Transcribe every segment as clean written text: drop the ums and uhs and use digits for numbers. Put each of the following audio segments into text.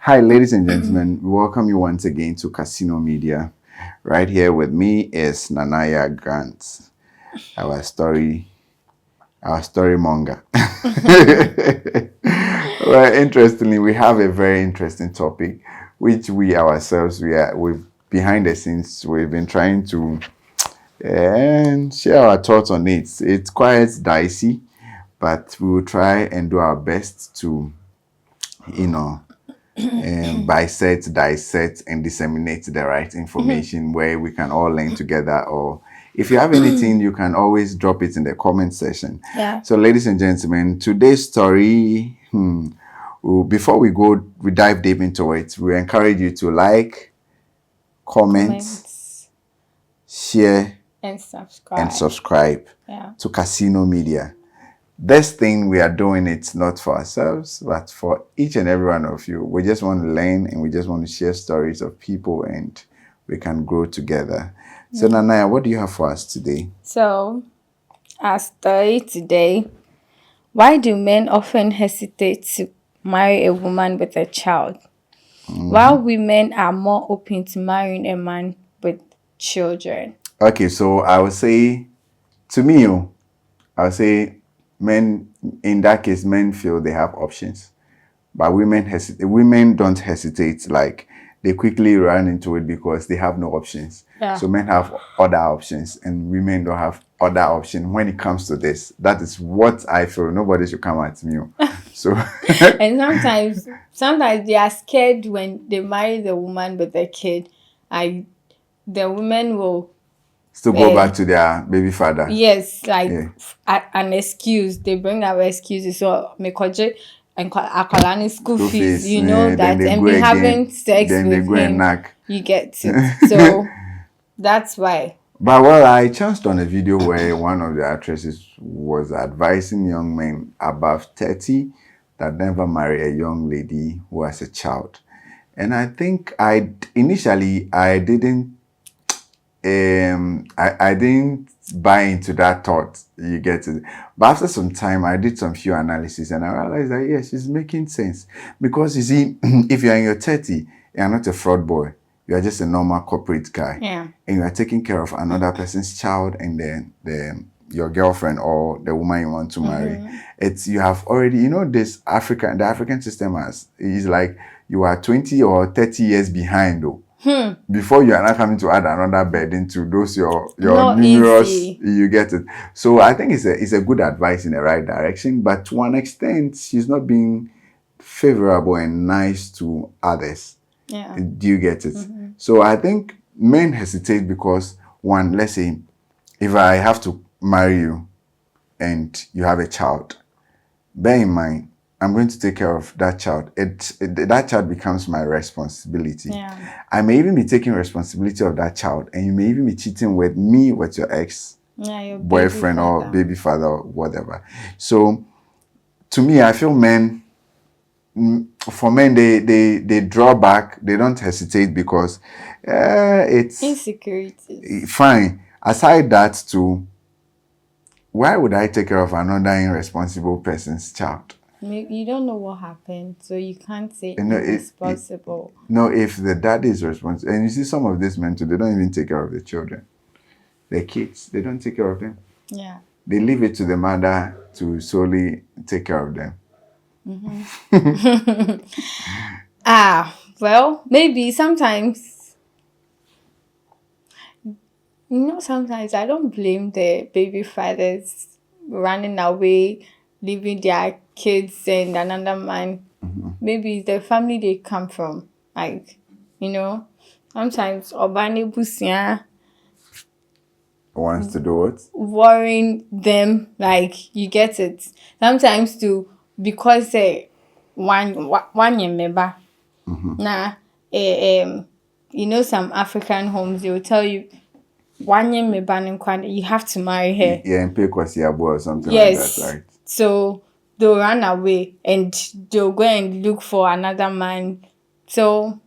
Hi, ladies and gentlemen. We welcome you once again to Casino Media. Right here with me is Nanaya Grant, our story, our story monger. Well, interestingly, we have a very interesting topic, which we ourselves we've behind the scenes we've been trying to share our thoughts on it. It's quite dicey, but we will try and do our best to, you know, bisect, dissect, and disseminate the right information where we can all learn together. Or if you have anything, you can always drop it in the comment section. Yeah. So, ladies and gentlemen, today's story, before we dive deep into it, we encourage you to like, comment, Comments share, and and subscribe. subscribe Yeah. to Casino Media. This thing we are doing it not for ourselves, but for each and every one of you. We just want to learn and we just want to share stories of people and we can grow together. So, Nanaya, what do you have for us today? So, our story today: why do men often hesitate to marry a woman with a child, while women are more open to marrying a man with children? Okay, so I would say, to me, I would say men, in that case, men feel they have options. But women don't hesitate. Like they quickly run into it because they have no options. Yeah. So men have other options, and women don't have other options when it comes to this. That is what I feel. Nobody should come at me. So And sometimes they are scared when they marry the woman with a kid. I the women will still go back to their baby father. yes, like Yeah. an excuse. They bring our excuses. So mekoje and akwalani school School fees, fees. you know Then that, they and go be again. having sex Then they with go and him. knock. You get it. So that's why. But well, I chanced on a video where one of the actresses was advising young men above 30 that never marry a young lady who has a child. And I think I didn't I didn't buy into that thought. You get it. But after some time I did some few analysis and I realized that yes, it's making sense. Because you see, if you're in your 30, you're not a fraud boy. You are just a normal corporate guy. Yeah. And you are taking care of another person's child and then your girlfriend or the woman you want to marry. It's you have already, this the African system is like you are 20 or 30 years behind though. Before you are not coming to add another burden to those your Not numerous, easy. you get it. So I think it's a good advice in the right direction, but to an extent she's not being favorable and nice to others. Yeah. Do you get it? So I think men hesitate because one, let's say if I have to marry you and you have a child, bear in mind I'm going to take care of that child. That child becomes my responsibility. Yeah. I may even be taking responsibility of that child, and you may even be cheating with me, with your ex Yeah, your boyfriend baby or father. baby father or whatever. So to me, I feel for men, they draw back. They don't hesitate because it's Insecurities. fine. Aside that, too, why would I take care of another irresponsible person's child? You don't know what happened, so you can't say You know, irresponsible. no, if the dad is responsible, and you see some of these men too, they don't even take care of the children, their kids. They don't take care of them. Yeah. They leave it to the mother to solely take care of them. Well, maybe sometimes, sometimes I don't blame the baby fathers running away, leaving their kids and another man. Maybe it's the family they come from. Like, sometimes Obani Busia Wants to do it. worrying them, like, you get it. Sometimes too, because one member. Nah, some African homes, they will tell you, one year me banning you have to marry her. Yeah, and pay Kwasiabo or something like that, Yes. right? So they'll run away and they'll go and look for another man. So,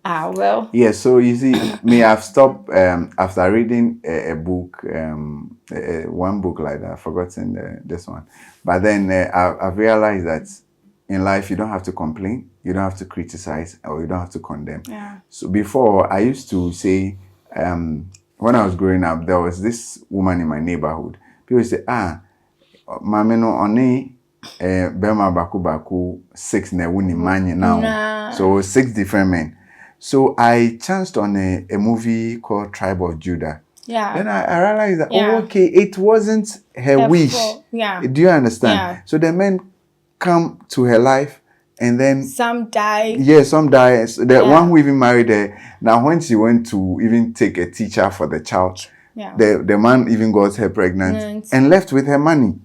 well, Yeah, so you see, me, I've stopped after reading a book, one book like that. I've forgotten this one, but then I've realized that in life, you don't have to complain, you don't have to criticize, or you don't have to condemn. Yeah. So before, I used to say, when I was growing up, there was this woman in my neighborhood. People say, mame no one bema baku 6 na wuni manye now. Nah. So 6 different men. So I chanced on a movie called Tribe of Judah. Yeah. Then I realized that, Yeah. okay, it wasn't her wish. Yeah. Do you understand? Yeah. So the men come to her life, and then some die. yeah, some die. So the one who even married her, now when she went to even take a teacher for the child, the man even got her pregnant and left with her money.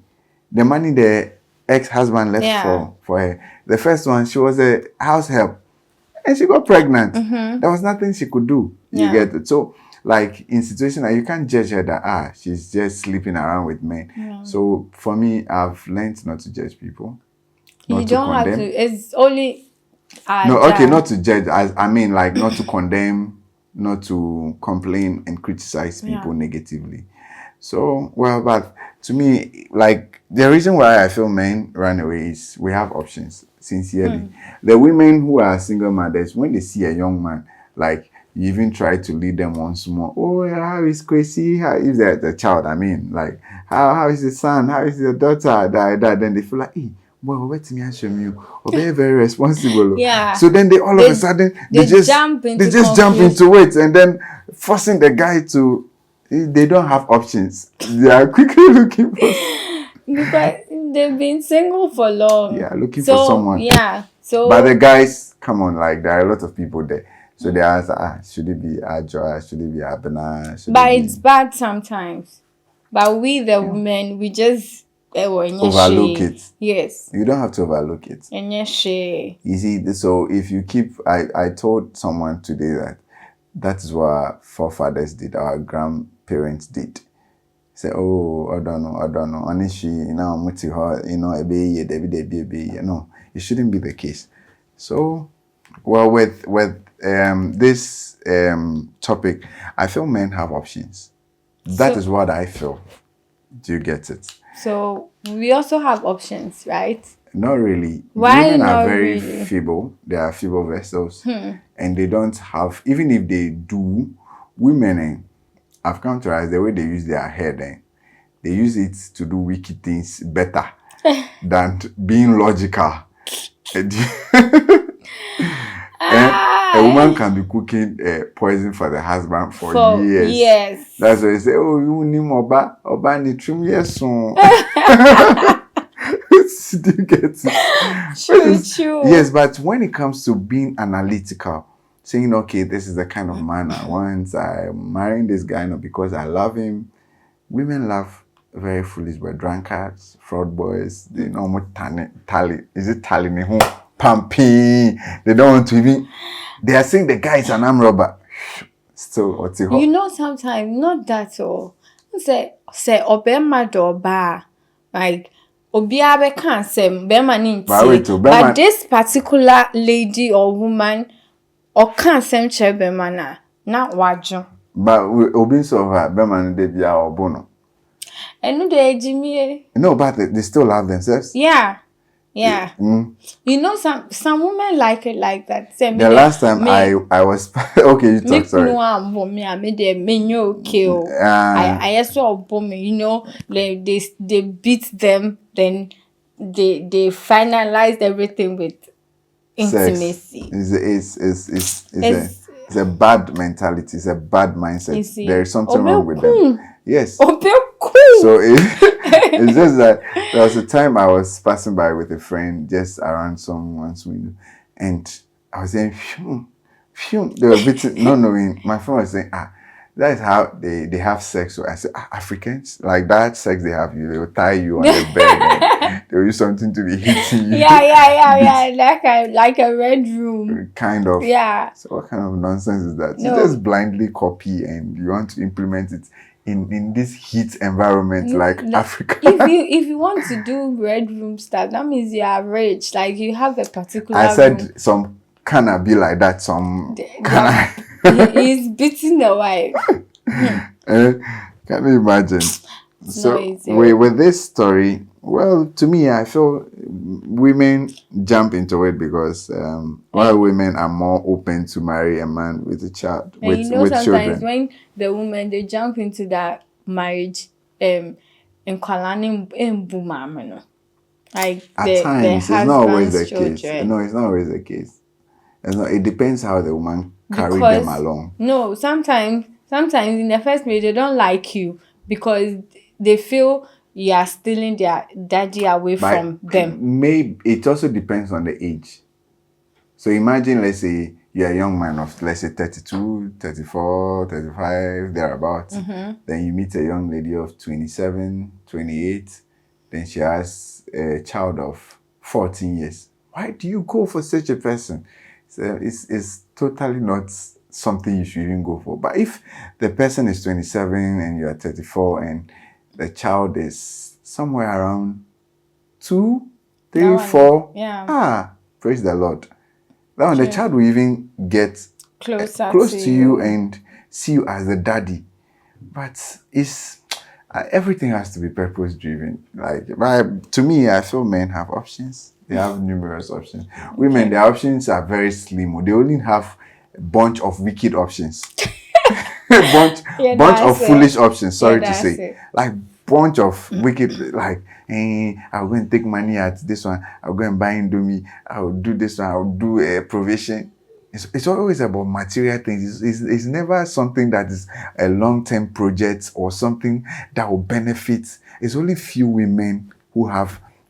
The money the ex-husband left for her. The first one, she was a house help, and she got pregnant. There was nothing she could do. You get it? So like in situations like you can't judge her that she's just sleeping around with men. So for me, I've learned not to judge people. You don't have to. It's only not to judge. I mean, like not to condemn, not to complain and criticize people negatively. So but to me, like the reason why I feel men run away is we have options. Sincerely, the women who are single mothers, when they see a young man, like you even try to lead them once more. Oh, how is Chrissy? How is the child? I mean, like how is the son? How is the daughter? That then they feel like, well, wait me show you. Or they're very responsible. So then they all of a sudden they just jump into it, and then forcing the guy to. They don't have options. They are quickly looking for. Because they've been single for long. Yeah, looking for someone. Yeah. So. But the guys, come on, like there are a lot of people there. So they ask, should it be Ajoa? Should it be Abena? But it's bad sometimes. But we, the women, we just overlook it. Yes. You don't have to overlook it. You see, so if you keep, I told someone today that is what our forefathers did, our grandparents did. Say, oh, I don't know. And she, no, it shouldn't be the case. So, well, with this topic, I feel men have options. That is what I feel. Do you get it? So we also have options, right? Not really. Why women not are very really? feeble. They are feeble vessels, and they don't have. Even if they do, women, I've come to realize the way they use their head, they use it to do wicked things better than being logical. A woman can be cooking poison for the husband for years. Yes. That's why they say, oh, you need oba ni trim yes. Do you get it? True. Yes, but when it comes to being analytical, saying, okay, this is the kind of man I want, I'm marrying this guy not because I love him. Women love very foolish, but drunkards, fraud boys, they know more tally. Is it tally? Pumping. They don't want to even. They are saying the guy is an armed robber. Still, what's it? You know, sometimes not that all. Say obema doba, like obiabe can't say bema ninti. But this particular lady or woman or can't say bema na wajo. But obi so bema de bia obono. And no Jimmy. No, but they still love themselves. Yeah. Yeah. You know, some women like it like that. Say, the last time I was okay, you talk, sorry. I saw you know, they beat them, then they finalized everything with intimacy. It's a bad mentality, it's a bad mindset. There is something wrong with them. Yes. So it's just that there was a time I was passing by with a friend just around someone's window, and I was saying, phew. They were beating, not knowing. My friend was saying, that is how they have sex. So I said, Africans, like that sex they have, they will tie you on the bed and they will use something to be hitting you. Yeah. Like a red room. Kind of. Yeah. So what kind of nonsense is that? No. You just blindly copy and you want to implement it in this heat environment like Africa. If you want to do red room stuff, that means you are rich. Like you have a particular I said room. Some kinda be like that. Some kinda he's beating the wife. Can you imagine? So with this story, Well, to me, I feel women jump into it because while women are more open to marry a man with a child, And with sometimes children. when the women they jump into that marriage, in Kwalani in Bumamano, like At the times, it's not always the husband's case. children. No, it's not always the case. It depends how the woman carried them Because along. no, sometimes in the first place they don't like you because they feel you are stealing their daddy away But from them. maybe it also depends on the age. So imagine, let's say you're a young man of, let's say, 32, 34, 35, thereabouts. Then you meet a young lady of 27, 28. Then she has a child of 14 years. Why do you go for such a person? So it's totally not something you should even go for. But if the person is 27 and you are 34 and the child is somewhere around 2, 3, That one, 4, yeah. praise the Lord. That one, the child will even get Closer close to to you and see you as the daddy. But it's everything has to be purpose driven. But to me, I feel men have options. They have numerous options. Women, their options are very slim. They only have a bunch of wicked options. bunch Yeah, bunch of that's it. foolish options. Sorry to that's say, it. like bunch of wicked. Like, I'll go and take money at this one. I'll go and buy Indomie. I'll do this one. I'll do a provision. It's always about material things. It's never something that is a long-term project or something that will benefit. It's only few women who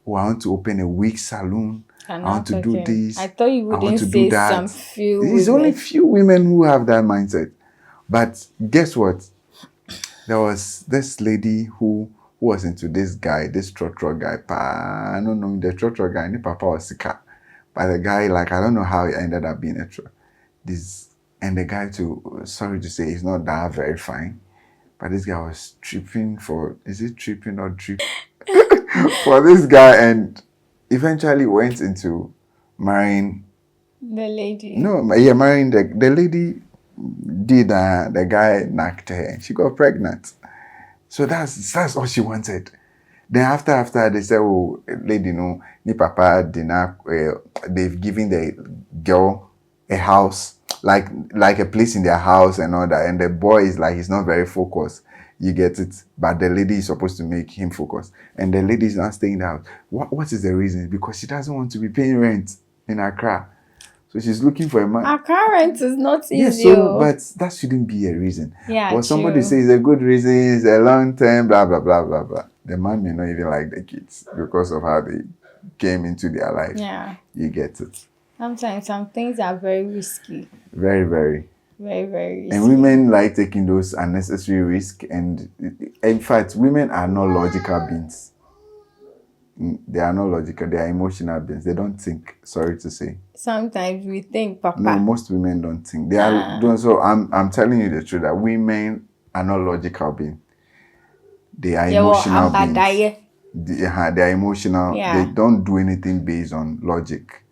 want to open a wig salon. I want to do this. I thought you I want wouldn't to do say that. some few It's only few women who have that mindset. But guess what? There was this lady who was into this guy, this trotro guy. I don't know, the trotro guy, ni papa was sika. But the guy, like, I don't know how he ended up being and the guy too, sorry to say, he's not that very fine. But this guy was tripping for, is it tripping or drip? For this guy, and eventually went into marrying the lady. No, yeah, marrying the lady did the guy knocked her and she got pregnant. So that's all she wanted. Then after they said, oh, lady, no, ni papa did not. They've given the girl a house, like a place in their house and all that. And the boy is like, he's not very focused. You get it, but the lady is supposed to make him focus, and the lady is not staying in the house. What is the reason? Because she doesn't want to be paying rent in Accra. So she's looking for a man. Our current is not easy. Yes, so, but that shouldn't be a reason. Yeah, but somebody says a good reason, it's a long term, blah, blah, blah, blah, blah. The man may not even like the kids because of how they came into their life. Yeah. You get it. Sometimes some things are very risky. Very, very. Very, very risky. And women like taking those unnecessary risks. And in fact, women are not logical beings. They are not logical. They are emotional beings. They don't think. Sorry to say. Sometimes we think, Papa. No, most women don't think. They are. So I'm telling you the truth that women are not logical beings. They are emotional beings. They are emotional. Yeah. They don't do anything based on logic.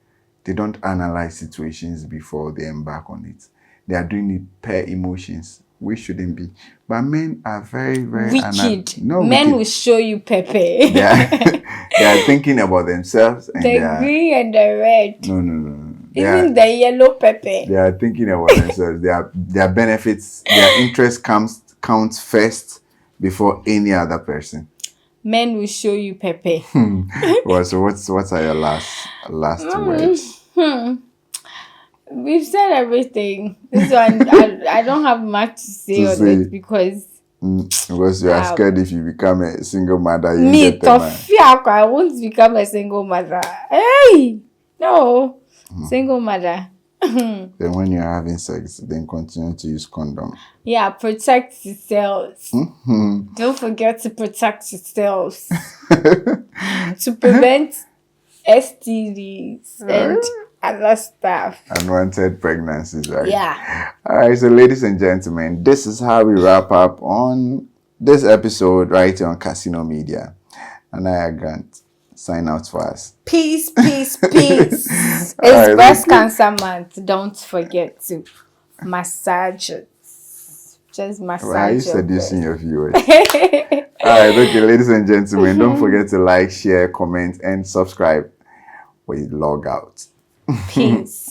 They don't analyze situations before they embark on it. They are doing it per emotions. We shouldn't be. But men are very, very wicked. Men will show you Pepe. They are thinking about themselves. And the green and the red. No. Even the yellow pepper. They are thinking about themselves. Their benefits, their interest counts first before any other person. Men will show you Pepe. Well, so what are your last words? We've said everything. This one, I don't have much to say on it because you are scared if you become a single mother. I won't become a single mother. Hey, no, single mother. Then when you're having sex, then continue to use condom. Yeah, protect yourselves. Don't forget to protect yourselves to prevent STDs and other stuff. Unwanted pregnancies, right? Yeah. All right, so ladies and gentlemen, this is how we wrap up on this episode right here on Casino Media. Anaya Grant, sign out for us. Peace, peace, peace. It's breast cancer month. Don't forget to massage it. just massage Why are you your seducing breast. your viewers? All right, okay, ladies and gentlemen, don't forget to like, share, comment, and subscribe. We log out. Peace.